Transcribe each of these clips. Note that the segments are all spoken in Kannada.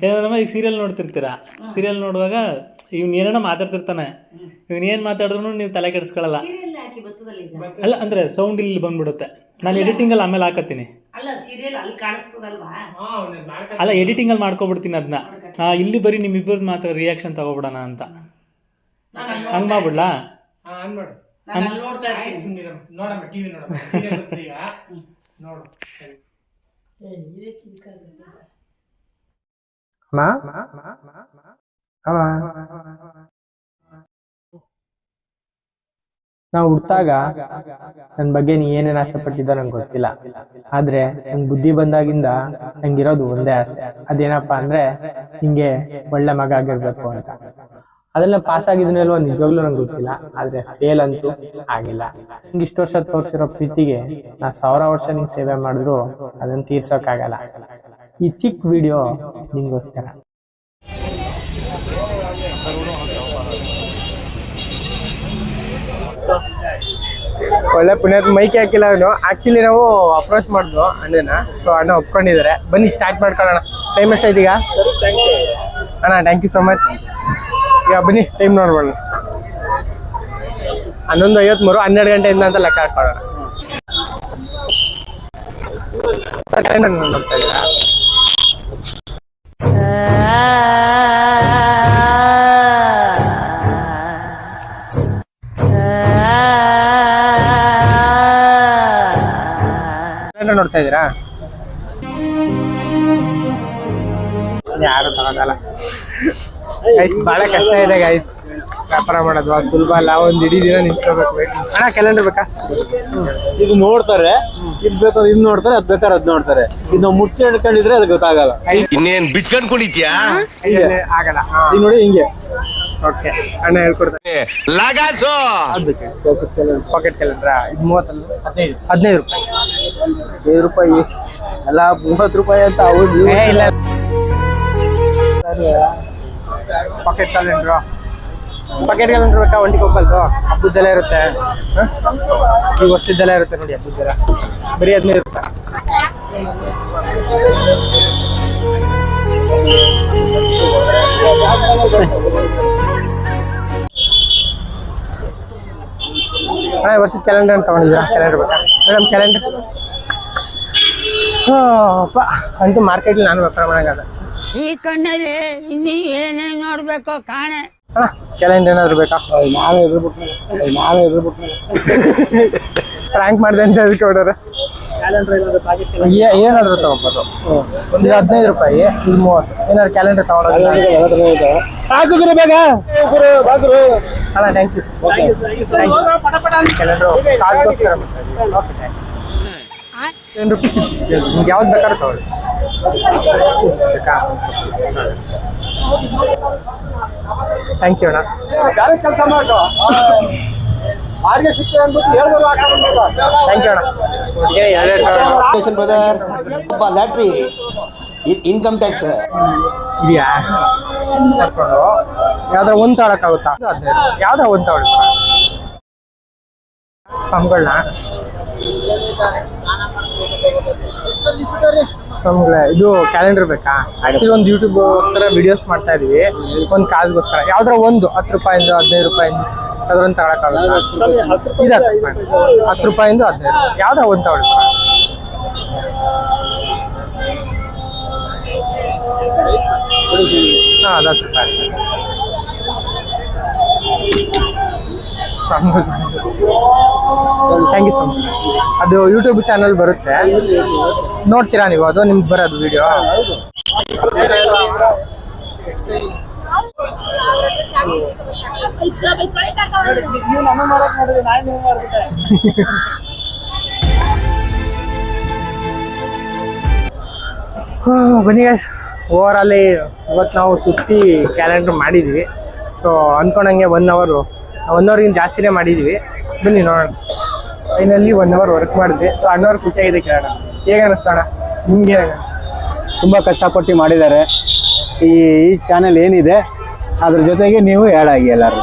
ಏನಮ್ಮ ಈಗ ಸೀರಿಯಲ್ ನೋಡ್ತಿರ್ತೀರಾ, ಸೀರಿಯಲ್ ನೋಡುವಾಗ ಇವ್ನು ಏನೇನೋ ಮಾತಾಡ್ತಿರ್ತಾನೆ, ಇವ್ನು ಏನು ಮಾತಾಡಿದ್ರು ನೀವು ತಲೆ ಕೆಡಿಸ್ಕೊಳ್ಳಲ್ಲ. ಅಲ್ಲ ಅಂದರೆ ಸೌಂಡ್ ಇಲ್ಲಿ ಬಂದ್ಬಿಡುತ್ತೆ. ನಾನು ಎಡಿಟಿಂಗಲ್ಲಿ ಆಮೇಲೆ ಹಾಕತ್ತೀನಿ. ಅಲ್ಲ ಎಡಿಟಿಂಗಲ್ಲಿ ಮಾಡ್ಕೊಬಿಡ್ತೀನಿ ಅದನ್ನ. ಇಲ್ಲಿ ಬರೀ ನಿಮ್ಮಿಬ್ಬರು ಮಾತ್ರ ರಿಯಾಕ್ಷನ್ ತಗೋಬಿಡೋಣ ಅಂತ. ಹಂಗೆ ಮಾಡ್ಬಿಡ್ಲಾ? ನಾವು ಹುಟ್ಟಾಗ ನನ್ ಬಗ್ಗೆ ನೀ ಏನೇನ್ ಆಸೆ ಪಟ್ಟಿದ್ದೋ ನಂಗೆ ಗೊತ್ತಿಲ್ಲ. ಆದ್ರೆ ನಂಗೆ ಬುದ್ಧಿ ಬಂದಾಗಿಂದ ನಂಗಿರೋದು ಒಂದೇ ಆಸೆ. ಅದೇನಪ್ಪಾ ಅಂದ್ರೆ ನಿಂಗೆ ಒಳ್ಳೆ ಮಗ ಆಗಿರ್ಬೇಕು ಅಂತ. ಅದೆಲ್ಲ ಪಾಸ್ ಆಗಿದ್ಮೇಲೆ ನಿಜವಾಗ್ಲೂ ನಂಗೆ ಗೊತ್ತಿಲ್ಲ. ಆದ್ರೆ ಫೇಲ್ ಅಂತೂ ಆಗಿಲ್ಲ. ನಿಂಗೆ ಇಷ್ಟು ವರ್ಷ ತೋರಿಸಿರೋ ಪ್ರೀತಿಗೆ ನಾ 1000 ವರ್ಷ ನಿಂಗೆ ಸೇವೆ ಮಾಡಿದ್ರು ಅದನ್ನ ತೀರ್ಸೋಕ್ಕಾಗಲ್ಲ. ಈ ಚಿಕ್ಕ ವಿಡಿಯೋ ನಿಂಗೋಸ್ಕರ. ಒಳ್ಳೆ ಪುಣ್ಯದ ಮೈಕೆ ಹಾಕಿಲ್ಲ ಅವನು. ಆಕ್ಚುಲಿ ನಾವು ಅಪ್ರೋಚ್ ಮಾಡಿದ್ವು ಅಣ್ಣನ. ಸೊ ಅಣ್ಣ ಒಪ್ಕೊಂಡಿದ್ದಾರೆ. ಬನ್ನಿ ಸ್ಟಾರ್ಟ್ ಮಾಡ್ಕೊಳ್ಳೋಣ. ಟೈಮ್ ಎಷ್ಟಾಯ್ತು ಈಗ ಅಣ್ಣ? Thank you so much. ಈಗ ಬನ್ನಿ ಟೈಮ್ ನೋಡ್ಬೋಣ. 11:53, 12 ಗಂಟೆಯಿಂದ ಅಂತ ಲೆಕ್ಕ ಹಾಕೊಳ್ಳೋಣ. ಸರ್ ಕ್ಯಾಲೆಂಡರ್ ನೋಡ್ತಾ ಇದ್ದೀರಾ? ನೋಡ್ತಾ ಇದ್ದೀರಾ? ಯಾರು ತಗೋದಲ್ಲ ಗೈಸ್. ಬಹಳ ಕಷ್ಟ ಇದೆ ಗೈಸ್ ವ್ಯಾಪಾರ ಮಾಡೋದು. ಸುಲಭ ಅಲ್ಲ. ಒಂದ್ ಇಡೀ ದಿನ ನಿಂತ್ಕೋಬೇಕು. ಅಣ್ಣ ಕ್ಯಾಲೆಂಡರ್ ಬೇಕಾ? ಇದು ನೋಡ್ತಾರೆ, ಇದು ಬೇಕಾದ್ರೆ ಇದು ನೋಡ್ತಾರೆ, ಅದ್ ಬೇಕಾದ್ರೆ ಅದ್ ನೋಡ್ತಾರೆ. ಇದು ನಾವು ಮುಚ್ಚಿ ಹಿಡ್ಕೊಂಡಿದ್ರೆ ಅದು ಗೊತ್ತಾಗಲ್ಲ. ಇನ್ನೇನ್ ಬಿಚ್ಕೊಂಡ್ ಕುಣಿತ್ಯಾ? ಆಗಲ್ಲ. ಈಗ ನೋಡಿ ಹಿಂಗೆ. ಓಕೆ ಅಣ್ಣ ಹೇಳ್ಕೊಡ್ತಾರೆ. ಲಗಾಸು ಪಾಕೆಟ್ ಕ್ಯಾಲೆಂಡ್ರಾ? ಇದು 30 15 ರೂಪಾಯಿ. 15 ರೂಪಾಯಿ ಅಲ್ಲ, 30 ರೂಪಾಯಿ ಅಂತ ಅವ್ರು. ಇಲ್ಲ ಪಾಕೆಟ್ ಕ್ಯಾಲೆಂಡ್ರು. ಪಾಕೆಟ್ ಕ್ಯಾಲೆಂಡರ್ ಬೇಕಾ? ಒಂಟಿಗೆ ಹೋಗ್ಬಲ್ದು. ಹಬ್ಬದ್ದೆಲ್ಲ ಇರುತ್ತೆ, ಈ ವರ್ಷದ್ದೆಲ್ಲ ಇರುತ್ತೆ ನೋಡಿ. ಹಬ್ಬದ್ದೆಲ್ಲ ಬರೀ 15 ರೂಪಾಯಿ. ಹಾಂ, ವರ್ಷದ ಕ್ಯಾಲೆಂಡರ್ ಅಂತ ತಗೊಂಡಿದ್ದೀರಾ? ಕ್ಯಾಲೆಂಡರ್ ಬೇಕಾ ಮೇಡಮ್? ಕ್ಯಾಲೆಂಡರ್ ಅಂತೂ ಮಾರ್ಕೆಟಲ್ಲಿ ನಾನು ವ್ಯಾಪಾರ ಮಾಡೋಕ್ಕಾಗಲ್ಲ. ಈ ಕಣ್ಣಲ್ಲಿ ಇನ್ನೀ ಏನೇನು ನೋಡ್ಬೇಕೋ ಕಾಣೆ. ಕ್ಯಾಲೆಂಡರ್ ಏನಾದ್ರು ಬೇಕಾ? ನಾವೇ ಇರ್ಬಿಟ್ಟು ಫ್ರಾಂಕ್ ಮಾಡಿದೆ ಅಂತ ಅದಕ್ಕೆ ಹೊಡೋರು. ಏನಾದ್ರು ತಗೋಬೋದು. ಒಂದು 15 ರೂಪಾಯಿ, ಇದು 30. ಏನಾದ್ರು ಕ್ಯಾಲೆಂಡರ್ ತಗೊಂಡ್ರೆ ಅಲ್ಲ. Thank you. ಕ್ಯಾಲೆಂಡರ್ ಕಾಲ್ಗೋಸ್ಕರ 10 ರೂಪೀಸ್. ನಿಮ್ಗೆ ಯಾವ್ದು ಬೇಕಾದ್ರೂ ತಗೊಳ್ಳಿ. ಬೇಕಾ? ಥ್ಯಾಂಕ್ ಯು ಅಣ್ಣ. ಕೆಲಸ ಮಾಡು. ಆರ್ಗೆ ಸಿಕ್ತು ಅಂದ್ಬಿಟ್ಟು ಹೇಳಿದ್ರು. ಥ್ಯಾಂಕ್ ಯು ಅಣ್ಣ. ಲ್ಯಾಟ್ರಿ ಇನ್ಕಮ್ ಟ್ಯಾಕ್ಸ್ ಇದೆಯಾ? ಕರ್ಕೊಂಡು ಯಾವ್ದಾರ ಒಂದು ತಗೊಳಕ್ಕಾಗುತ್ತಾ? ಯಾವ್ದಾರ ಒಂದು ತಗೊಳ್ಳಿ ಸ್ವಾಮಿಗಳನ್ನ. ಸ್ವಾಮಿಗಳೇ, ಇದು ಕ್ಯಾಲೆಂಡರ್ ಬೇಕಾ? ಆಕ್ಚುಲಿ ಒಂದು ಯೂಟ್ಯೂಬ್ಗೋಸ್ಕರ ವಿಡಿಯೋಸ್ ಮಾಡ್ತಾ ಇದೀವಿ. ಒಂದು ಕಾಲ್ಗೋಸ್ಕರ ಯಾವ್ದಾರ ಒಂದು 10 ರೂಪಾಯಿಂದ 15 ರೂಪಾಯಿಂದ ಅದ್ರೊಂದು ತಗೊಳಕ್ಕಾಗುತ್ತಾ? ಇದು 10 ರೂಪಾಯಿಂದ 15. ಯಾವ್ದಾರ ಒಂದು ತಗೊಳ್ಳಿ. ಹಾಂ, ಅದು 10 ರೂಪಾಯಿ ಅಷ್ಟೇ. Thank you so much. ಅದು ಯೂಟ್ಯೂಬ್ ಚಾನಲ್ ಬರುತ್ತೆ, ನೋಡ್ತೀರಾ ನೀವು? ಅದು ನಿಮ್ಗೆ ಬರೋದು ವಿಡಿಯೋ. ಬನ್ನಿ ಗೈಸ್, ಓವರ್ ಅಲ್ಲಿ ಇವತ್ತು ನಾವು ಸುತ್ತಿ ಕ್ಯಾಲೆಂಡರ್ ಮಾಡಿದ್ವಿ. ಸೊ ಅಂದ್ಕೊಂಡಂಗೆ 1 ಅವರ್ಗಿಂತ ಜಾಸ್ತಿನೇ ಮಾಡಿದ್ವಿ. ಬನ್ನಿ ನೋಡೋಣ. ಫೈನಲಿ 1 ಅವರ್ ವರ್ಕ್ ಮಾಡಿದ್ವಿ. ಸೊ ಅಣ್ಣವ್ರು ಖುಷಿಯಾಗಿದೆ. ಕೇಳೋಣ ಹೇಗೆ ಅನ್ನಿಸ್ತೋಣ ನಿಮ್ಗೆ? ತುಂಬ ಕಷ್ಟಪಟ್ಟು ಮಾಡಿದ್ದಾರೆ. ಈ ಚಾನೆಲ್ ಏನಿದೆ ಅದ್ರ ಜೊತೆಗೆ ನೀವು ಆ್ಯಡ್ ಆಗಿ ಎಲ್ಲರೂ.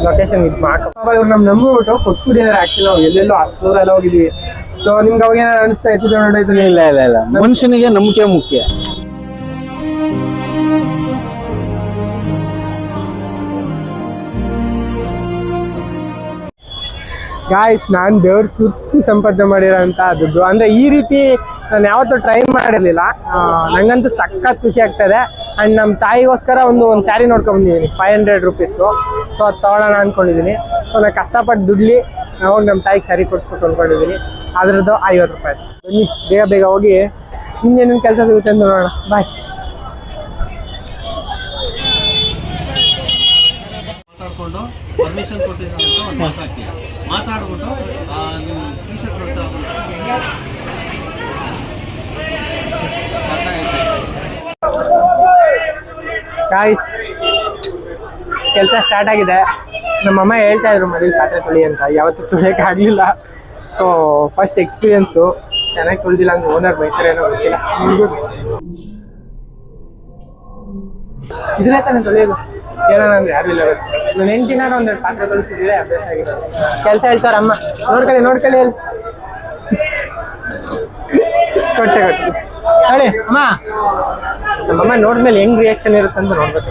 ಲೊಕೇಶನ್ ಇದು ಇವ್ರು ನಮ್ಮ ನಂಬಿಬಿಟ್ಟು ಕೊಟ್ಬಿಟ್ಟಿದ್ದಾರೆ. ಆ್ಯಕ್ಚುಲಿ ನಾವು ಎಲ್ಲೆಲ್ಲೋ 10 ಎಲ್ಲ ಹೋಗಿದ್ವಿ. ಸೊ ನಿಮ್ಗೆ ಅವಾಗ ಏನಾದ್ರು ಅನಿಸ್ತಾ ಎತ್ತಿದ ನೋಡಿದ್ರೆ? ಇಲ್ಲ ಇಲ್ಲ ಇಲ್ಲ, ಮನುಷ್ಯನಿಗೆ ನಂಬಿಕೆ ಮುಖ್ಯ. ಗಾಯ್ಸ್, ನಾನು ದೇವ್ರ ಸುರಿಸಿ ಸಂಪಾದನೆ ಮಾಡಿರೋಂಥ ದುಡ್ಡು ಅಂದರೆ ಈ ರೀತಿ ನಾನು ಯಾವತ್ತೂ ಟ್ರೈ ಮಾಡಿರಲಿಲ್ಲ. ನನಗಂತೂ ಸಖತ್ ಖುಷಿ ಆಗ್ತದೆ. ಆ್ಯಂಡ್ ನಮ್ಮ ತಾಯಿಗೋಸ್ಕರ ಒಂದು ಸ್ಯಾರಿ ನೋಡ್ಕೊಂಬಂದಿದ್ದೀನಿ 500 ರೂಪೀಸ್ದು. ಸೊ ಅದು ತೊಗೊಳ್ಳೋಣ ಅಂದ್ಕೊಂಡಿದ್ದೀನಿ. ಸೊ ನಾನು ಕಷ್ಟಪಟ್ಟು ದುಡ್ಲಿ ಹೋಗಿ ನಮ್ಮ ತಾಯಿಗೆ ಸ್ಯಾರಿ ಕೊಡಿಸ್ಬೇಕು ಅಂದ್ಕೊಂಡಿದ್ದೀನಿ. ಅದರದ್ದು 50 ರೂಪಾಯಿ. ಬನ್ನಿ ಬೇಗ ಬೇಗ ಹೋಗಿ ಇನ್ನೇನೇನು ಕೆಲಸ ಸಿಗುತ್ತೆ ಅಂತ ನೋಡೋಣ. ಬಾಯ್. ಮಾತಾಡ್ಕೊಂಡು ಪರ್ಮಿಷನ್ ಕೊಟ್ಟಿದ್ದಾರೆ ಅಂತ ಒಂದು ಮಾತಾಡ್ತೀವಿ. ಮಾತಾಡ್ಬಿಟ್ಟು ನೀವು ಟಿ ಶರ್ಟ್ ಕೊಡ್ತಾ ಗಾಯ್ಸ್, ಕೆಲಸ ಸ್ಟಾರ್ಟ್ ಆಗಿದೆ. ನಮ್ಮಮ್ಮ ಹೇಳ್ತಾ ಇದ್ರು ಮನೇಲಿ ಪಾತ್ರೆ ತೊಳಿ ಅಂತ. ಯಾವತ್ತೂ ತೊಳಿಯೋಕ್ಕಾಗಲಿಲ್ಲ. So first experience. ಚೆನ್ನಾಗಿ ತೊಳೆದಿಲ್ಲ ಹಂಗೆ ಓನರ್ ಬೈತಾರೆ ಏನೋ ಗೊತ್ತಿಲ್ಲ. ಇದ್ರೆ ತಾನೇ ತೊಳೆಯೋದು. ಕೇಳೋಣ ಅಂದ್ರೆ ಯಾರು ಇಲ್ಲ. ನಾನು 8 ದಿನ ಒಂದೆರಡು ಪಾತ್ರೆ ತೊಳಿಸಿದ್ರೆ ಅಭ್ಯಾಸ ಆಗಿರೋದು. ಕೆಲಸ ಹೇಳ್ತಾರೆ ಅಮ್ಮ. ನೋಡ್ಕೊಳ್ಳಿ ಹೇಳಿ ಕೊಟ್ಟೆ ಹೇಳಿ ಅಮ್ಮ. ನಮ್ಮಮ್ಮ ನೋಡಿದ್ಮೇಲೆ ಹೆಂಗ್ ರಿಯಾಕ್ಷನ್ ಇರುತ್ತೆ ಅಂತ ನೋಡ್ಬೇಕು.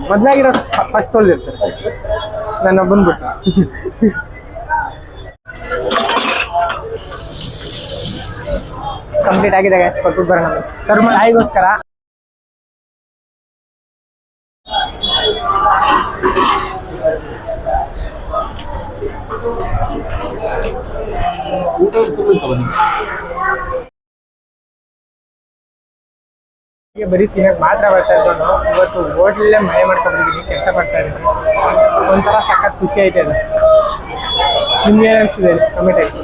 ಮೊದ್ಲಾಗಿರೋ ಫಸ್ಟ್ ತೊಳೆದಿರ್ತಾರೆ, ನಾನು ಬಂದ್ಬಿಟ್ಟು. ಕಂಪ್ಲೀಟ್ ಆಗಿದೆ ಗ್ಯಾಸ್. ಕೊಟ್ಬಿಟ್ಟು ಬರೋಣ ಸರ್ ಮಾಡಿ ಆಯಿಗೋಸ್ಕರ. ಈಗ ಬರೀ ತಿನ್ನಕ್ಕೆ ಮಾತ್ರ ಬರ್ತಾ ಇದ್ದವನು ಇವತ್ತು ಹೋಟ್ಲಲ್ಲೇ ಮನೆ ಮಾಡ್ಕೊಂಡಿದ್ದೀನಿ, ಕೆಲಸ ಮಾಡ್ತಾ ಇದ್ದೀನಿ. ಒಂಥರ ಸಖತ್ ಖುಷಿ ಆಯ್ತು ಅದು. ನಿಮ್ಗೆ ಏನು ಅನಿಸ್ತಿದೆ ಕಮೆಂಟ್ ಹಾಕಿ.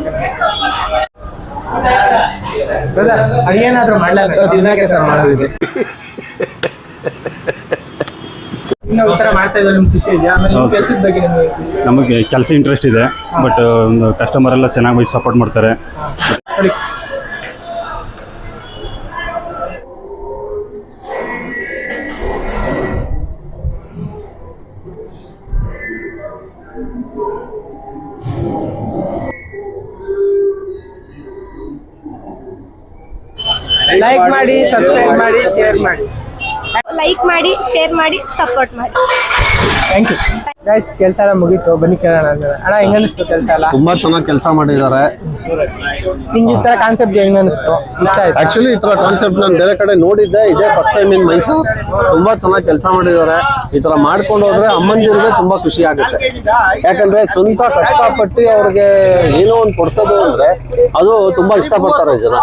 ಬ್ರದರ್, ಅಡಿಗೇನಾದ್ರೂ ಮಾಡಲ್ಲ ದಿನಕ್ಕೆ ಸರ್ ಮಾಡೋದಿದೆ. ಇನ್ನೂ ಈ ಥರ ಮಾಡ್ತಾ ಇದ್ದಾರೆ, ನಿಮ್ಗೆ ಖುಷಿ ಇದೆಯಾ? ಆಮೇಲೆ ನಿಮ್ಮ ಕೆಲಸದ ಬಗ್ಗೆ ನಿಮಗೆ ನಮಗೆ ಕೆಲಸ ಇಂಟ್ರೆಸ್ಟ್ ಇದೆ, ಬಟ್ ಒಂದು ಕಸ್ಟಮರ್ ಎಲ್ಲ ಚೆನ್ನಾಗಿ ಸಪೋರ್ಟ್ ಮಾಡ್ತಾರೆ. ನೋಡಿ ಲೈಕ್ ಮಾಡಿ, ಸಬ್ಸ್ಕ್ರೈಬ್ ಮಾಡಿ, ಶೇರ್ ಮಾಡಿ. ಲೈಕ್ ಮಾಡಿ, ಶೇರ್ ಮಾಡಿ, ಸಪೋರ್ಟ್ ಮಾಡಿ. Thank you guys. ಕೆಲಸ ಎಲ್ಲ ಮುಗೀತು, ಬನ್ನಿ ಕೇಳೋಣ. ಅಣ್ಣ ಹೆಂಗ ಅನಿಸ್ತು ಕೆಲಸ ಎಲ್ಲ? ತುಂಬಾ ಚೆನ್ನಾಗಿ ಕೆಲಸ ಮಾಡಿದ್ದಾರೆ. ನಿಂಗೆ ಈ ತರ ಕಾನ್ಸೆಪ್ಟ್ ಹೆಂಗ ಅನಿಸ್ತು? ಇಷ್ಟ ಆಯ್ತು? ಆಕ್ಚುಲಿ ಈ ತರ ಕಾನ್ಸೆಪ್ಟ್ ನಾನು ಬೇರೆ ಕಡೆ ನೋಡಿದ್ದೆ, ಇದೇ ಫಸ್ಟ್ ಟೈಮ್ ಇನ್ ಮೈಸೂರು. ತುಂಬಾ ಚೆನ್ನಾಗಿ ಕೆಲಸ ಮಾಡಿದ್ದಾರೆ. ಈ ತರ ಮಾಡ್ಕೊಂಡು ಹೋದ್ರೆ ಅಮ್ಮಂದಿರಿಗೆ ತುಂಬಾ ಖುಷಿ ಆಗುತ್ತೆ. ಯಾಕಂದ್ರೆ ಸ್ವಂತ ಕಷ್ಟಪಟ್ಟು ಅವ್ರಿಗೆ ಏನೋ ಒಂದು ಕೊಡ್ಸೋದು ಅಂದ್ರೆ ಅದು ತುಂಬಾ ಇಷ್ಟಪಡ್ತಾರೆ ಜನ.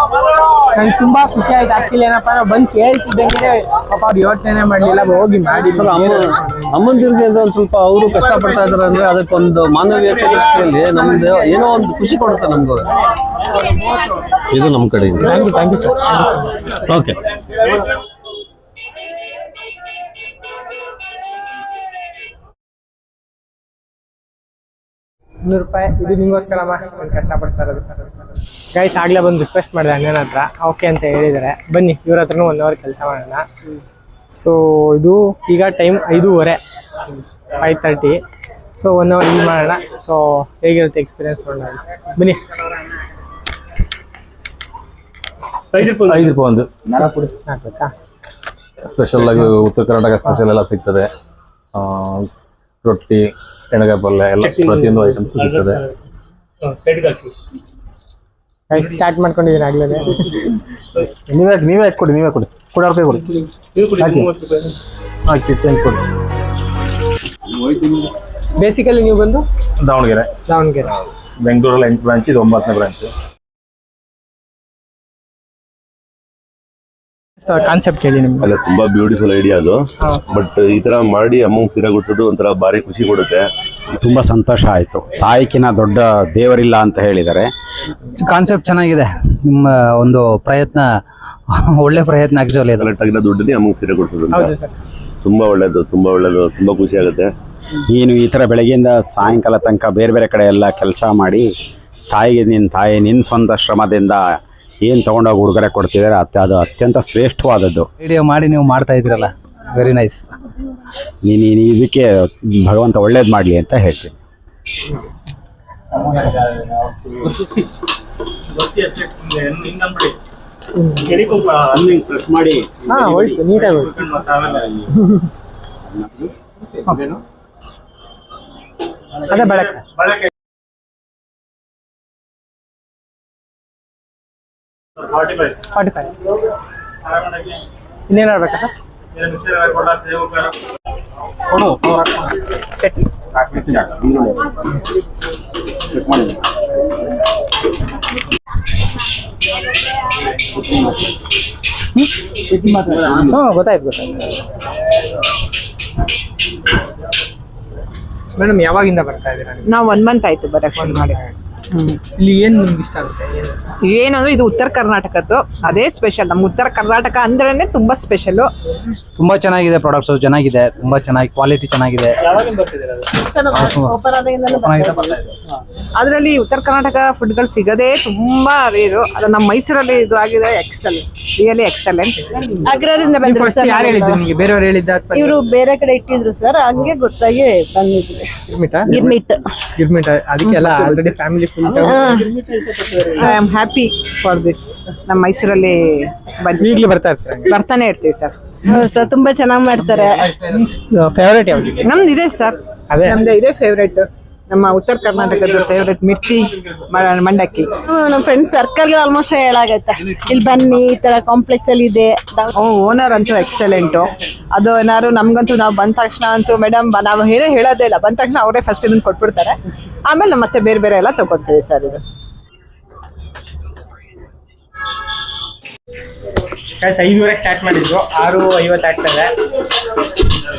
ನಂಗೆ ತುಂಬಾ ಖುಷಿ ಆಯ್ತು. ಆಕ್ಚುಲಿ ಏನಪ್ಪಾ, ನಾವು ಬಂದು ಕೇಳ್ತಿದ್ದಂಗೆ ಪಾಪ ಅವ್ರು ಯೋಚನೆ ಮಾಡಲಿಲ್ಲ, ಹೋಗಿ ಮಾಡಿ. ಅಮ್ಮಂದಿರಿಗೆ ಅಂದ್ರೆ ಒಂದ್ ಸ್ವಲ್ಪ ಅವರು ಕಷ್ಟಪಡ್ತಾ ಇದಾರೆ ಅಂದ್ರೆ ಅದಕ್ಕೊಂದು ಮಾನವೀಯತೆ ದೃಷ್ಟಿಯಲ್ಲಿ ನಮ್ದು ಏನೋ ಒಂದು ಖುಷಿ ಕೊಡುತ್ತೆ ನಮ್ಗೆ. ಇದು ನಮ್ಮ ಕಡೆಯಿಂದ. Thank you sir. ಓಕೆ. ₹100 ಇದು ನಿಂಗೋಸ್ಕರಮ್ಮ, ನಾನು ಕಷ್ಟಪಡ್ತಾ ಇರೋದು. ಗೈಸ್, ಆಗ್ಲೇ ಬಂದು ರಿಕ್ವೆಸ್ಟ್ ಮಾಡಿದೆ ಅಣ್ಣನ ಹತ್ರ, ಓಕೆ ಅಂತ ಹೇಳಿದ್ದಾರೆ. ಬನ್ನಿ ಇವ್ರ ಹತ್ರನೂ 1 ಅವರ್ ಕೆಲಸ ಮಾಡೋಣ. ಸೊ ಇದು ಈಗ ಟೈಮ್ 5:30, 5:30. ಸೊ 1 ಅವರ್ ಇದು ಮಾಡೋಣ. ಸೊ ಹೇಗಿರುತ್ತೆ ಎಕ್ಸ್ಪೀರಿಯನ್ಸ್ ನೋಡೋಣ. ಬನ್ನಿ. 5 ರೂಪಾಯಿ ಒಂದು ಹಾಕ್ಬೇಕಾ? ಸ್ಪೆಷಲ್ ಆಗಿ ಉತ್ತರ ಕರ್ನಾಟಕ ಸ್ಪೆಷಲ್ ಎಲ್ಲ ಸಿಗ್ತದೆ. ರೊಟ್ಟಿ, ಎಣ್ಣೆಗಾಯಿ ಪಲ್ಯ ಎಲ್ಲ ಪ್ರತಿಯೊಂದು ಐಟಮ್ಸ್ ಸಿಗ್ತದೆ. ಸ್ಟಾರ್ಟ್ ಮಾಡ್ಕೊಂಡಿದ್ದೀನಿ ಆಗ್ಲೇ. ನೀವೇ ಕೊಡಿ ₹60 ಕೊಡಿ. ಹಾಕಿ ಕೊಡಿ. ಬೇಸಿಕಲಿ ನೀವು ಬಂದು ದಾವಣಗೆರೆ, ಬೆಂಗಳೂರಲ್ಲಿ 8 ಬ್ರಾಂಚ್, ಇದು 9ನೇ ಬ್ರಾಂಚ್. ಕಾನ್ಸೆಪ್ಟ್ ಹೇಳಿ ನಿಮ್ಗೆ. ಅಲ್ಲ, ತುಂಬಾ ಬ್ಯೂಟಿಫುಲ್ ಐಡಿಯಾ ಅದು. ಬಟ್ ಈ ತರ ಮಾಡಿ ಅಮ್ಮಂಗೆ ಸೀರೆ ಕೊಡ್ಸೋದು ಒಂಥರ ಭಾರಿ ಖುಷಿ ಕೊಡುತ್ತೆ. ತುಂಬ ಸಂತೋಷ ಆಯಿತು. ತಾಯಿಕಿನ ದೊಡ್ಡ ದೇವರಿಲ್ಲ ಅಂತ ಹೇಳಿದ್ದಾರೆ. ಕಾನ್ಸೆಪ್ಟ್ ಚೆನ್ನಾಗಿದೆ. ನಿಮ್ಮ ಒಂದು ಪ್ರಯತ್ನ ಒಳ್ಳೆ ಪ್ರಯತ್ನ. ಆಕ್ಚುಲಿ ಕಲೆಕ್ಟ್ ಆಗಿರೋ ದುಡ್ಡಲ್ಲಿ ಅಮ್ಮಂಗೆ ಸೀರೆ ಕೊಡ್ಸೋದು ತುಂಬಾ ಒಳ್ಳೇದು, ತುಂಬಾ ಖುಷಿ ಆಗುತ್ತೆ. ನೀನು ಈ ಥರ ಬೆಳಗ್ಗೆಯಿಂದ ಸಾಯಂಕಾಲ ತನಕ ಬೇರೆ ಬೇರೆ ಕಡೆ ಎಲ್ಲ ಕೆಲಸ ಮಾಡಿ ತಾಯಿಗೆ ನಿನ್ನ ಸ್ವಂತ ಶ್ರಮದಿಂದ ಏನು ತೊಗೊಂಡೋಗಿ ಉಡುಗೊರೆ ಕೊಡ್ತಿದ್ದಾರೆ, ಅದು ಅತ್ಯಂತ ಶ್ರೇಷ್ಠವಾದದ್ದು. ವಿಡಿಯೋ ಮಾಡಿ ನೀವು ಮಾಡ್ತಾ ಇದ್ದೀರಲ್ಲ, ವೆರಿ ನೈಸ್. ನೀನು ಇದಕ್ಕೆ ಭಗವಂತ ಒಳ್ಳೇದು ಮಾಡಲಿ ಅಂತ ಹೇಳ್ತೀನಿ. ಪ್ರೆಸ್ ಮಾಡಿ ಹೋಯ್ತು ನೀಟಾಗಿ ಹೋಯ್ತು. ಅದೇ ಬಳಕೆ 45 ಇನ್ನೇನು ಹೇಳ್ಬೇಕಾ ಗೊತ್ತಾಯ್ತು. ಮೇಡಮ್ ಯಾವಾಗಿಂದ ಬರ್ತಾ ಇದ್ದೀರಾ? ನಾವು 1 ಮಂತ್ ಆಯ್ತು ಬರಕ್ ಶುರು ಮಾಡಿ. ಇಲ್ಲಿ ಏನ್ ನಿಮ್ಗೆ ಇಷ್ಟ ಆಗುತ್ತೆ? ಏನಂದ್ರೆ ಇದು ಉತ್ತರ ಕರ್ನಾಟಕದ್ದು, ಅದೇ ಸ್ಪೆಷಲ್. ನಮ್ಮ ಉತ್ತರ ಕರ್ನಾಟಕ ಅಂದ್ರೇನೆ ತುಂಬಾ ಸ್ಪೆಷಲ್. ತುಂಬಾ ಚೆನ್ನಾಗಿದೆ ಪ್ರಾಡಕ್ಟ್ಸ್, ಚೆನ್ನಾಗಿದೆ, ತುಂಬಾ ಚೆನ್ನಾಗಿ ಕ್ವಾಲಿಟಿ ಚೆನ್ನಾಗಿದೆ. ಅದರಲ್ಲಿ ಉತ್ತರ ಕರ್ನಾಟಕ ಫುಡ್ಗಳು ಸಿಗೋದೇ ತುಂಬಾ ರೇರು. ಅದು ನಮ್ಮ ಮೈಸೂರಲ್ಲಿ ಇದು ಆಗಿದೆ ಎಕ್ಸಲ್, ರಿಯಲಿ ಎಕ್ಸಲೆಂಟ್. ಅಗ್ರದಿಂದ ಬಂದ್ರು ಸರ್. ಯಾರು ಹೇಳಿದ್ರು ನಿಮಗೆ? ಬೇರೆಯವ್ರು ಹೇಳಿದ್ದ? ಇವರು ಬೇರೆ ಕಡೆ ಇಟ್ಟಿದ್ರು ಸರ್, ಹಂಗೆ ಗೊತ್ತಾಗಿ ಬಂದಿದ್ವಿ. ಗಿರ್ಮಿಟ್ ಅದಕ್ಕೆಲ್ಲ already family full. I am happy for this. ನಮ್ಮ ಮೈಸೂರಲ್ಲಿ ಈಗಲೇ ಬರ್ತಾನೆ ಇರ್ತೀವಿ ಸರ್. ಸರ್ ತುಂಬಾ ಚೆನ್ನಾಗಿ ಮಾಡ್ತಾರೆ. ಫೇವರೇಟ್ ಯಾವ್ದು? ನಮ್ದು ಇದೆ ಸರ್, ನಮ್ದು ಇದೆ ಫೇವ್ರೇಟ್. ನಮ್ಮ ಉತ್ತರ ಕರ್ನಾಟಕದ ಫೇವ್ರೇಟ್ ಮಿರ್ಚಿ ಮಂಡಕ್ಕಿ. ನಮ್ಮ ಫ್ರೆಂಡ್ಸ್ ಸರ್ಕಲ್ ಆಲ್ಮೋಸ್ಟ್ ಹೇಳಾಗೈತೆ ಇಲ್ಲಿ ಬನ್ನಿ, ಈ ತರ ಕಾಂಪ್ಲೆಕ್ಸ್ ಅಲ್ಲಿ ಇದೆ. ಓನರ್ ಅಂತೂ ಎಕ್ಸಲೆಂಟು. ಅದು ಏನಾದ್ರು ನಮ್ಗಂತೂ ನಾವು ಬಂದ ತಕ್ಷಣ ಅಂತೂ ಮೇಡಮ್ ನಾವು ಏನೋ ಹೇಳೋದೇ ಇಲ್ಲ, ಬಂದ ತಕ್ಷಣ ಅವರೇ ಫಸ್ಟ್ ಇದನ್ನ ಕೊಟ್ಬಿಡ್ತಾರೆ. ಆಮೇಲೆ ನಾವು ಮತ್ತೆ ಬೇರೆ ಬೇರೆ ಎಲ್ಲ ತಗೊಳ್ತೀವಿ ಸರ್. ಇದು 5:30 ಸ್ಟಾರ್ಟ್ ಮಾಡಿದ್ರು, 6:50 ಆಗ್ತದೆ.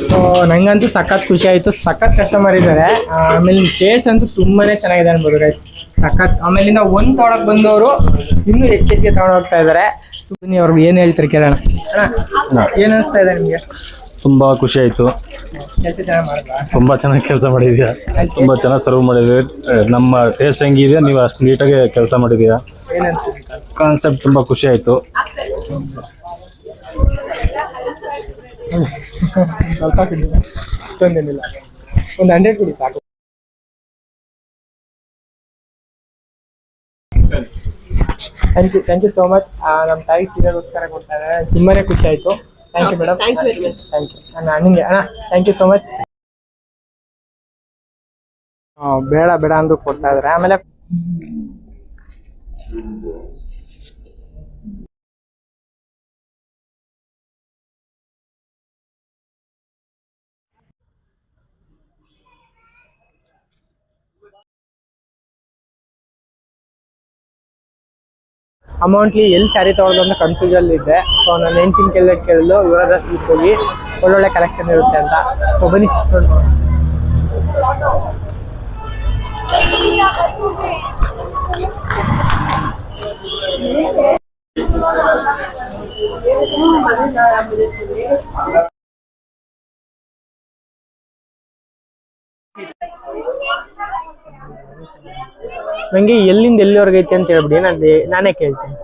ಸೊ ನಂಗಂತೂ ಸಖತ್ ಖುಷಿ ಆಯಿತು. ಸಖತ್ ಕಸ್ಟಮರ್ ಇದ್ದಾರೆ. ಆಮೇಲೆ ಟೇಸ್ಟ್ ಅಂತೂ ತುಂಬಾನೇ ಚೆನ್ನಾಗಿದೆ ಅನ್ಬೋದು ಗೈಸ್, ಸಖತ್. ಆಮೇಲಿಂದ ಒಂದು ತೊಗೊಳಕ್ ಬಂದವರು ಇನ್ನೂ ಹೆಚ್ಚೆಚ್ಚಿಗೆ ತಗೊಂಡು ಹೋಗ್ತಾ ಇದ್ದಾರೆ. ನೀವು ಅವ್ರಿಗೆ ಏನು ಹೇಳ್ತಾರೆ ಕೇಳೋಣ. ಏನು ಅನಿಸ್ತಾ ಇದೆ ನಿಮಗೆ? ತುಂಬ ಖುಷಿ ಆಯಿತು. ಕೆಲಸ ಚೆನ್ನಾಗಿ ಮಾಡಿದ್ರಾ? ತುಂಬ ಚೆನ್ನಾಗಿ ಕೆಲಸ ಮಾಡಿದ್ಯಾ, ತುಂಬ ಚೆನ್ನಾಗಿ ಸರ್ವ್ ಮಾಡಿದ್ವಿ. ನಮ್ಮ ಟೇಸ್ಟ್ ಹೆಂಗಿದೆ, ನೀವು ಅಷ್ಟು ನೀಟಾಗಿ ಕೆಲಸ ಮಾಡಿದೀಯಾ. ಕಾನ್ಸೆಪ್ಟ್ ತುಂಬ ಖುಷಿ ಆಯಿತು. ಸ್ವಲ್ಪ ಇಷ್ಟೊಂದೇನಿಲ್ಲ, ಒಂದು 100 ಕೊಡಿ ಸಾಕು. Thank you so much. ನಮ್ಮ ತಾಯಿ ಸೀರೆಗೋಸ್ಕರ ಕೊಡ್ತಾ ಇದ್ದಾರೆ, ತುಂಬಾನೇ ಖುಷಿ ಆಯಿತು. Thank you madam. Thank you ನನ್ನ ಅಣ್ಣಂಗೆ. Thank you so much. ಬೇಡ ಬೇಡ ಅಂದ್ರೂ ಕೊಡ್ತಾ ಇದ್ದಾರೆ. ಆಮೇಲೆ ಅಮೌಂಟ್ಲಿ ಎಲ್ಲಿ ಸ್ಯಾರಿ ತೊಗೊಳ್ಳೋದು ಅಂತ ಕನ್ಫ್ಯೂಷನ್ ಇದ್ದೆ. ಸೊ ನಾನು ಹೆಂಡ್ತಿನ ಕೇಳಿದ್ರು ಯುವರಾಜ ಸಿಲ್ಕ್ ಹೋಗಿ ಒಳ್ಳೊಳ್ಳೆ ಕಲೆಕ್ಷನ್ ಇರುತ್ತೆ ಅಂತ. ಸೊ ಬನ್ನಿ ನೋಡ್ಬೋದು. ನಂಗೆ ಎಲ್ಲಿಂದ ಎಲ್ಲಿವರೆಗೆ ಐತಿ ಅಂತ ಹೇಳ್ಬಿಡಿ, ನಾನೇ ಕೇಳ್ತೀನಿ.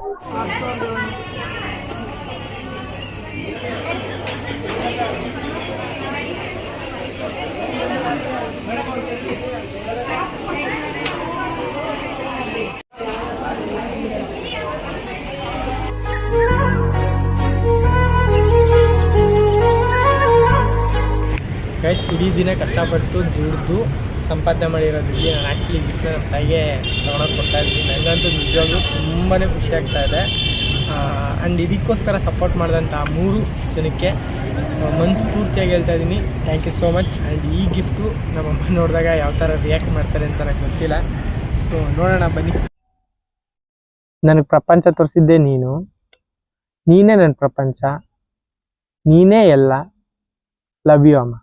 ಗೈಸ್, ಇಡೀ ದಿನ ಕಷ್ಟಪಟ್ಟು ದುಡ್ದು ಸಂಪಾದನೆ ಮಾಡಿರೋದ್ರಲ್ಲಿ ನಾನು ಆ್ಯಕ್ಚುಲಿ ಗಿಫ್ಟ್ನ ನಮ್ಮ ತಾಯಿಗೆ ತೊಗೊಳಕ್ಕೆ ಕೊಡ್ತಾ ಇದ್ದೀನಿ. ನನಗಂತೂ ನಿಜವಾಗ್ಲೂ ತುಂಬಾ ಖುಷಿ ಆಗ್ತಾ ಇದೆ. ಆ್ಯಂಡ್ ಇದಕ್ಕೋಸ್ಕರ ಸಪೋರ್ಟ್ ಮಾಡಿದಂಥ 3 ಜನಕ್ಕೆ ಮನಸ್ಫೂರ್ತಿಯಾಗಿ ಹೇಳ್ತಾ ಇದ್ದೀನಿ thank you so much. And ಈ ಗಿಫ್ಟು ನಮ್ಮಮ್ಮ ನೋಡಿದಾಗ ಯಾವ ಥರ ರಿಯಾಕ್ಟ್ ಮಾಡ್ತಾರೆ ಅಂತ ನನಗೆ ಗೊತ್ತಿಲ್ಲ. ಸೊ ನೋಡೋಣ ಬನ್ನಿ. ನನಗೆ ಪ್ರಪಂಚ ತೋರಿಸಿದ್ದೆ ನೀನು, ನೀನೇ ನನ್ನ ಪ್ರಪಂಚ, ನೀನೇ ಎಲ್ಲ. ಲವ್ ಯು ಅಮ್ಮ.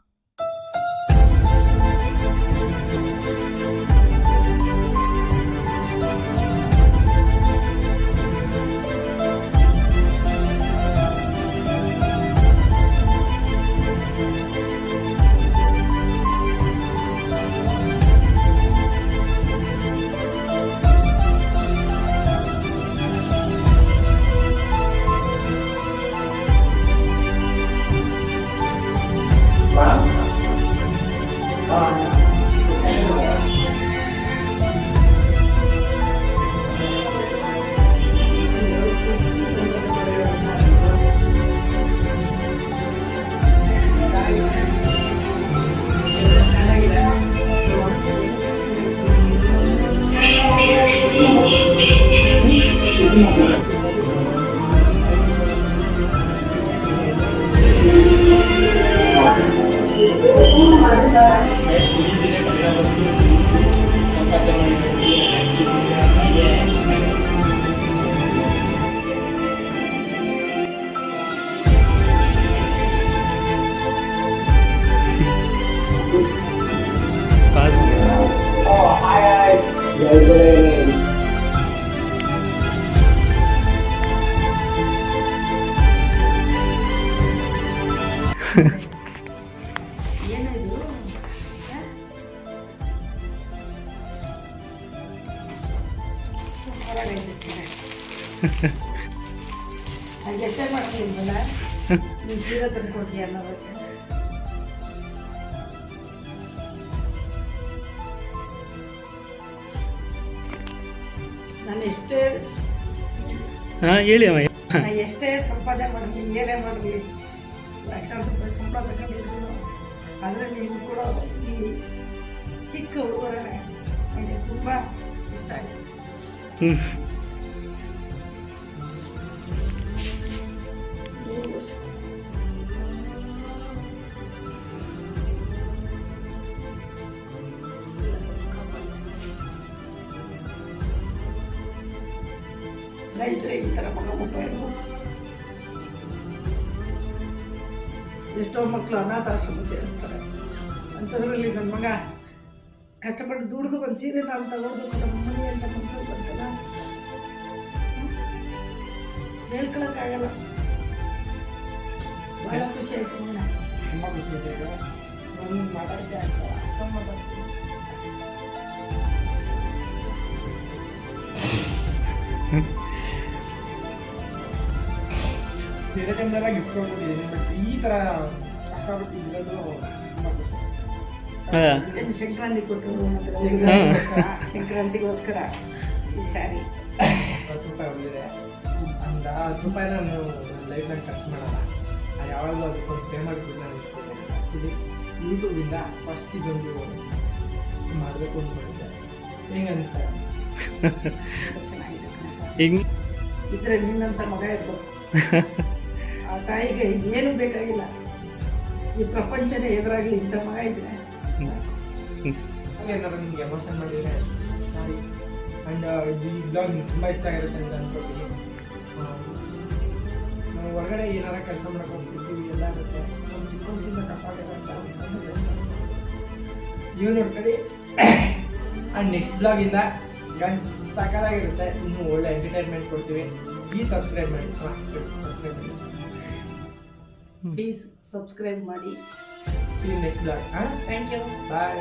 ಸೂಪರಾಗೈತೆ ಸೀರೆ. ನಾನು ಗೆಸ್ಸೇ ಮಾಡ್ತೀನಿಲ್ಲ ನೀನು ಸೀರೆ ತಂದ್ಕೊಡ್ತೀಯ ಅನ್ನೋದಕ್ಕೆ. ನಾನು ಎಷ್ಟೇ ಹಾಂ ಹೇಳಿ ಅಮ್ಮ. ನಾನು ಎಷ್ಟೇ ಸಂಪಾದನೆ ಮಾಡಲಿ ಏನೇ ಮಾಡಲಿ ಲಕ್ಷಾಂತರ ರೂಪಾಯಿ ಸಂಬಳ ತಗೊಂಡಿದ್ರು ಆದರೆ ನೀವು ಕೂಡ ಈ ಚಿಕ್ಕ ಹುಡುಗರೇ ನನಗೆ ತುಂಬ ಇಷ್ಟ ಆಗಿದೆ. ಹ್ಞೂ ರೈತರೇ ಈ ಥರ ಮಗ ಮುಪ್ಪಾಯಿರು. ಎಷ್ಟೋ ಮಕ್ಕಳು ಅನಾಥಾಶ್ರಮ ಸೇರಿಸ್ತಾರೆ. ಅಂಥದ್ರಲ್ಲಿ ನನ್ನ ಮಗ ಕಷ್ಟಪಟ್ಟು ದುಡಿದು ಒಂದು ಸೀರೆ ನಾನು ತಗೊಳ್ಬೇಕು ನಮ್ಮ ಮನೆ ಅಂತ ಮನಸ್ಸಲ್ಲಿ ಬರ್ತಲ್ಲ, ಹೇಳ್ಕೊಳಕ್ಕಾಗಲ್ಲ. ಭಾಳ ಖುಷಿ ಆಯ್ತು ಮಗ. ತುಂಬ ಖುಷಿ ಆಯ್ತು. ನಾನು ಮಾತಾಡ್ತಾ ಇರ್ತಾರೆ ಅಷ್ಟೊಂದು ಮಾತಾಡ್ತೀನಿ. ಬೇರೆ ಟೈಮ್ದೆಲ್ಲ ಗಿಫ್ಟ್ ಕೊಡ್ಬಿಟ್ಟಿದ್ದೀನಿ, ಬಟ್ ಈ ಥರ ಕಷ್ಟಪಟ್ಟು ಇರೋದು ತುಂಬ ಖುಷಿ. ಸಂಕ್ರಾಂತಿ ಕೊಟ್ಟರು, ಸಂಕ್ರಾಂತಿಗೋಸ್ಕರ ಈ ಸ್ಯಾರಿ 10 ರೂಪಾಯಿ ಹೊಡೆದಿದೆ. ಒಂದು 10 ರೂಪಾಯಿ ನಾನು ಲೈಫ್ನಾಗ ಖರ್ಚು ಮಾಡಲ್ಲ. ಅದು ಯಾವಾಗಲೂ ಅದಕ್ಕೊಂದು ಪೇ ಮಾಡಿಬಿಟ್ಟು ನಾನು ಇಟ್ಕೊಂಡಿದ್ದೆ. ಆ್ಯಕ್ಚುಲಿ ಯೂಟ್ಯೂಬಿಂದ ಫಸ್ಟ್ ಇದೊಂದು ಮಾಡಬೇಕು ಅಂತ ಮಾಡಿದ್ದೆ. ಹೆಂಗೆ ಅನಿಸ್ತಾರೆ? ಚೆನ್ನಾಗಿದೆ. ಇದ್ರೆ ನಿನ್ನಂಥ ಮಗ ಇರ್ಬೋದು. ಆ ತಾಯಿಗೆ ಏನು ಬೇಕಾಗಿಲ್ಲ, ಈ ಪ್ರಪಂಚನೇ ಎದುರಾಗಲಿ ಇಂಥ ಮಗ ಇದ್ರೆ ಏನಾದ್ರು ನಿಮ್ಗೆ ಎಮೋಷನ್ ಮಾಡಿದರೆ ಸಾರಿ. ಆ್ಯಂಡ್ ಈ ಬ್ಲಾಗ್ ನಿಮ್ಗೆ ತುಂಬ ಇಷ್ಟ ಆಗಿರುತ್ತೆ ಅಂತ ಅನ್ಕೋತೀನಿ. ನಾವು ಹೊರಗಡೆ ಏನಾರ ಕೆಲಸ ಮಾಡಕ್ಕೆ ಹೋಗ್ತಿರ್ತೀವಿ, ಎಲ್ಲ ಇರುತ್ತೆ. ನಮ್ಮ ಚಿಕ್ಕ ವಯಸ್ಸಿಂದ ಕಪ್ಪಾಗಿರೋಂಥ ನೀವು ನೋಡ್ಕೊಳ್ಳಿ. ಆ್ಯಂಡ್ ನೆಕ್ಸ್ಟ್ ಬ್ಲಾಗಿಂದ ಸಾಕಾಗಿರುತ್ತೆ, ಇನ್ನೂ ಒಳ್ಳೆ ಎಂಟರ್ಟೈನ್ಮೆಂಟ್ ಕೊಡ್ತೀವಿ. ಸಬ್ಸ್ಕ್ರೈಬ್ ಮಾಡಿ, ಪ್ಲೀಸ್ ಸಬ್ಸ್ಕ್ರೈಬ್ ಮಾಡಿ. See you next vlog. Thank you. Bye.